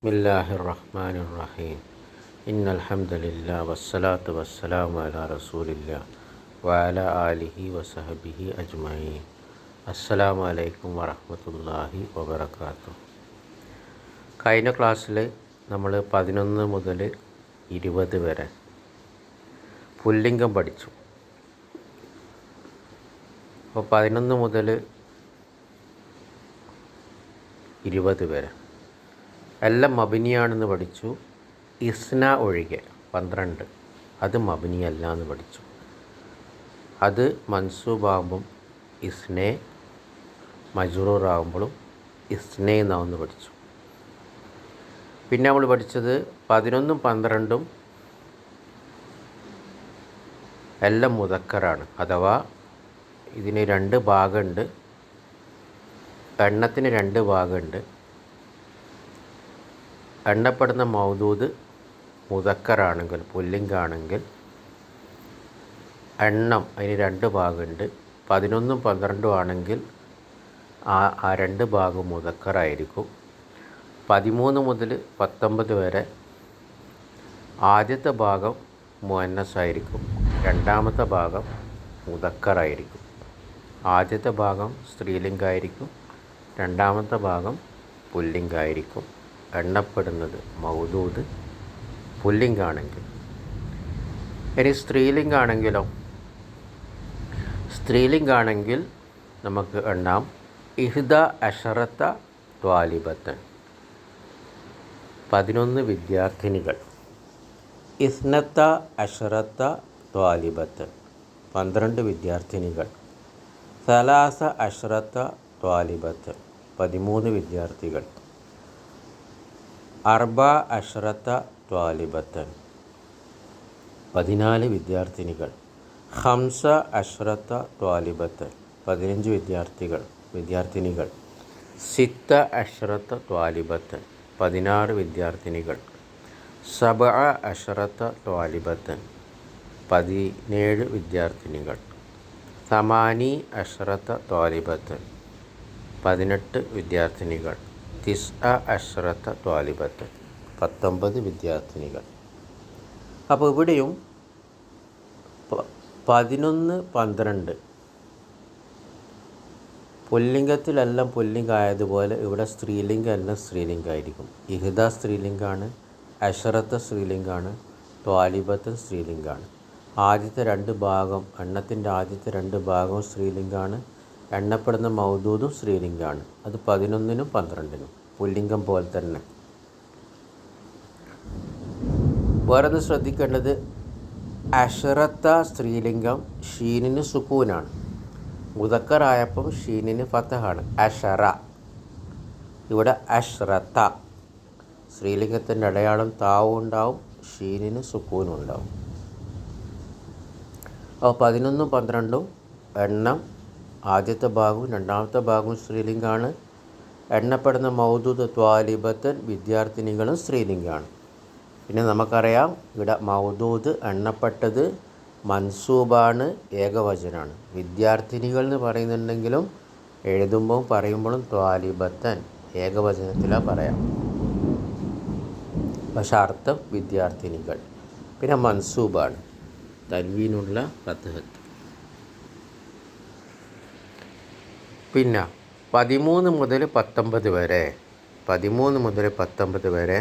ബിസ്മില്ലാഹിർ റഹ്മാനിർ റഹീം. ഇന്നൽ ഹംദലില്ലാഹി വസ്സലാത്തു വസ്സലാമു അലാ റസൂലില്ലാഹി വഅലാ ആലിഹി വസഹബിഹി അജ്മഈൻ. അസ്സലാമു അലൈക്കും വറഹ്മത്തുള്ളാഹി വബറകാതുഹു. കഴിഞ്ഞ ക്ലാസ്സിൽ നമ്മൾ 11 മുതൽ 20 വരെ പുല്ലിംഗം പഠിച്ചു. അപ്പോൾ 11 മുതൽ 20 വരെ എല്ലാം മബിനിയാണെന്ന് പഠിച്ചു. ഇസ്ന ഒഴികെ 12 അത് മബിനിയല്ല എന്ന് പഠിച്ചു. അത് മൻസൂബാകുമ്പം ഇസ്നെ, മജ്റൂറാകുമ്പോഴും ഇസ്നെ എന്നാവുമെന്ന് പഠിച്ചു. പിന്നെ നമ്മൾ പഠിച്ചത് 11ഉം 12ഉം എല്ലാം മുദക്കറാണ്. അഥവാ ഇതിന് 2 ഭാഗമുണ്ട്, എണ്ണത്തിന് 2 ഭാഗമുണ്ട്. എണ്ണപ്പെടുന്ന മൗദൂദ് മുദക്കറാണെങ്കിൽ, പുല്ലിംഗാണെങ്കിൽ എണ്ണം അതിന് 2 ഭാഗമുണ്ട്. 11ഉം 12ഉം ആണെങ്കിൽ ആ 2 ഭാഗം മുദക്കറായിരിക്കും. 13 മുതൽ 19 വരെ ആദ്യത്തെ ഭാഗം മുഅന്നസായിരിക്കും, രണ്ടാമത്തെ ഭാഗം മുദക്കറായിരിക്കും. ആദ്യത്തെ ഭാഗം സ്ത്രീലിംഗമായിരിക്കും, രണ്ടാമത്തെ ഭാഗം പുല്ലിംഗമായിരിക്കും. എണ്ണപ്പെടുന്നത് മൗദൂദ് പുല്ലിംഗാണെങ്കിൽ. ഇനി സ്ത്രീലിംഗാണെങ്കിൽ നമുക്ക് എണ്ണാം ഇഹ്ദ അശറത്ത ത്വാലിബത്തൻ, 11 വിദ്യാർത്ഥിനികൾ. ഇസ്നത്ത അശറത്ത ത്വാലിബത്തൻ, 12 വിദ്യാർത്ഥിനികൾ. സലാസ അശറത്ത ത്വാലിബത്തൻ, 13 വിദ്യാർത്ഥികൾ. അർബ അഷറത്ത ത്വാലിബത്തൻ, 14 വിദ്യാർത്ഥിനികൾ. ഹംസ അഷറത്ത ത്വാലിബത്തൻ, 15 വിദ്യാർത്ഥിനികൾ. സിത്ത അഷറത്ത ത്വാലിബത്തൻ, 16 വിദ്യാർത്ഥിനികൾ. സബഅ അഷറത്ത ത്വാലിബത്തൻ, 17 വിദ്യാർത്ഥിനികൾ. സമാനി അഷറത്ത ത്വാലിബത്തൻ, 18 വിദ്യാർത്ഥിനികൾ. തിസ്അ അശ്റത്ത ത്വാലിബത്തൻ, 19 വിദ്യാർത്ഥിനികൾ. അപ്പോൾ ഇവിടെയും 11, 12 പുല്ലിംഗത്തിലെല്ലാം പുല്ലിംഗമായതുപോലെ ഇവിടെ സ്ത്രീലിംഗം എല്ലാം സ്ത്രീലിംഗമായിരിക്കും. ഇഹ്ദ സ്ത്രീലിംഗമാണ്, അഷറത്ത സ്ത്രീലിംഗമാണ്, ത്വാലിബത്തൻ സ്ത്രീലിംഗമാണ്. ആദ്യത്തെ 2 ഭാഗം, എണ്ണത്തിൻ്റെ ആദ്യത്തെ 2 ഭാഗവും സ്ത്രീലിംഗമാണ്. എണ്ണപ്പെടുന്ന മൗദൂദും സ്ത്രീലിംഗമാണ്. അത് 11നും 12നും പുല്ലിംഗം പോലെ തന്നെ. വേറൊന്ന് ശ്രദ്ധിക്കേണ്ടത്, അഷറത്ത സ്ത്രീലിംഗം ഷീനിന് സുക്കൂനാണ്. മുദക്കറായപ്പം ഷീനിന് ഫതഹാണ്. അഷറ, ഇവിടെ അഷ്റത്ത. സ്ത്രീലിംഗത്തിൻ്റെ അടയാളം താവും ഉണ്ടാവും, ഷീനിന് സുക്കൂനും ഉണ്ടാവും. അപ്പോൾ 11ഉം 12ഉം എണ്ണം ആദ്യത്തെ ഭാഗവും രണ്ടാമത്തെ ഭാഗവും സ്ത്രീലിംഗമാണ്. എണ്ണപ്പെടുന്ന മൗദൂദ് ത്വാലിബത്തൻ, വിദ്യാർത്ഥിനികളും സ്ത്രീലിംഗമാണ്. പിന്നെ നമുക്കറിയാം ഇവിടെ മൗദൂദ് എണ്ണപ്പെട്ടത് മൻസൂബാണ്, ഏകവചനാണ്. വിദ്യാർത്ഥിനികൾ എന്ന് പറയുന്നുണ്ടെങ്കിലും പറയുമ്പോഴും ത്വാലിബത്തൻ ഏകവചനത്തിലാണ് പറയാം. പക്ഷെ അർത്ഥം വിദ്യാർത്ഥിനികൾ. പിന്നെ മൻസൂബാണ്, തൻവീനുള്ള ഫത്ഹത്ത്. പിന്നെ 13 മുതൽ 19 വരെ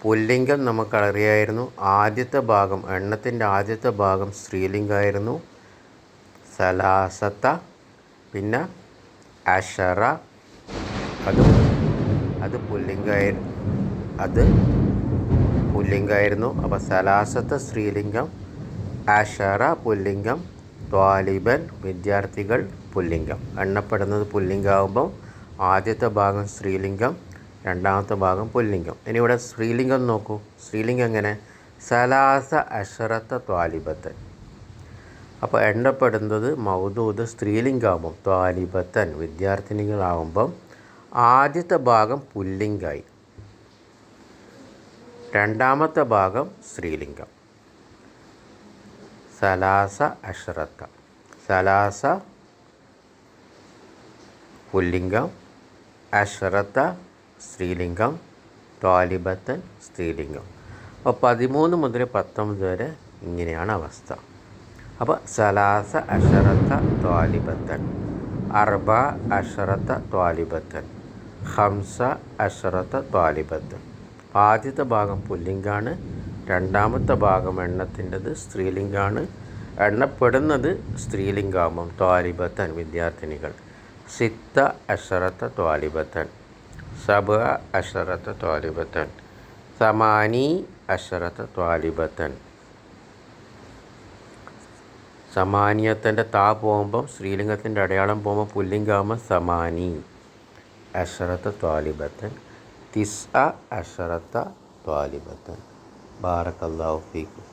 പുല്ലിംഗം നമുക്കറിയായിരുന്നു. ആദ്യത്തെ ഭാഗം, എണ്ണത്തിൻ്റെ ആദ്യത്തെ ഭാഗം സ്ത്രീലിംഗമായിരുന്നു, സലാസത്ത. പിന്നെ അഷറ, അത് പുല്ലിംഗമായിരുന്നു. അപ്പോൾ സലാസത്ത സ്ത്രീലിംഗം, അഷറ പുല്ലിംഗം, ത്വാലിബൻ വിദ്യാർത്ഥികൾ പുല്ലിംഗം. എണ്ണപ്പെടുന്നത് പുല്ലിംഗമാകുമ്പം ആദ്യത്തെ ഭാഗം സ്ത്രീലിംഗം, രണ്ടാമത്തെ ഭാഗം പുല്ലിംഗം. ഇനി ഇവിടെ സ്ത്രീലിംഗം നോക്കൂ. സ്ത്രീലിംഗം എങ്ങനെ? സലാസ അഷറത്ത ത്വാലിബത്തൻ. അപ്പോൾ എണ്ണപ്പെടുന്നത് മൗദൂദ് സ്ത്രീലിംഗമാകുമ്പം ത്വാലിബത്തൻ വിദ്യാർത്ഥിനികളാകുമ്പം ആദ്യത്തെ ഭാഗം പുല്ലിംഗമായി, രണ്ടാമത്തെ ഭാഗം സ്ത്രീലിംഗം. സലാസ അഷറത്ത, സലാസ പുല്ലിംഗം, അഷറത്ത സ്ത്രീലിംഗം, ത്വാലിബത്തൻ സ്ത്രീലിംഗം. അപ്പോൾ 13 മുതൽ 19 വരെ ഇങ്ങനെയാണ് അവസ്ഥ. അപ്പോൾ സലാസ അഷറത്ത ത്വാലിബത്തൻ, അർബ അഷറത്ത ത്വാലിബത്തൻ, ഹംസ അഷറത്ത ത്വാലിബത്തൻ. ആദ്യത്തെ ഭാഗം പുല്ലിംഗാണ്, രണ്ടാമത്തെ ഭാഗം എണ്ണത്തിൻ്റെത് സ്ത്രീലിംഗാണ്. എണ്ണപ്പെടുന്നത് സ്ത്രീലിംഗാകുമ്പം ത്വാലിബത്തൻ വിദ്യാർത്ഥിനികൾ. സിത്ത അഷറത്ത ത്വാലിബത്തൻ, സബ അഷറത്ത ത്വാലിബത്തൻ, സമാനി അഷറത്ത ത്വാലിബത്തൻ. സമാനിയത്തിൻ്റെ താ പോകുമ്പം സ്ത്രീലിംഗത്തിൻ്റെ അടയാളം പോകുമ്പോൾ പുല്ലിംഗാകുമ്പോൾ സമാനി അഷറത്ത ത്വാലിബത്തൻ, തിസ്അ അഷറത്ത ത്വാലിബത്തൻ. ബാറക്കല്ലാഹു ഫീക്കും.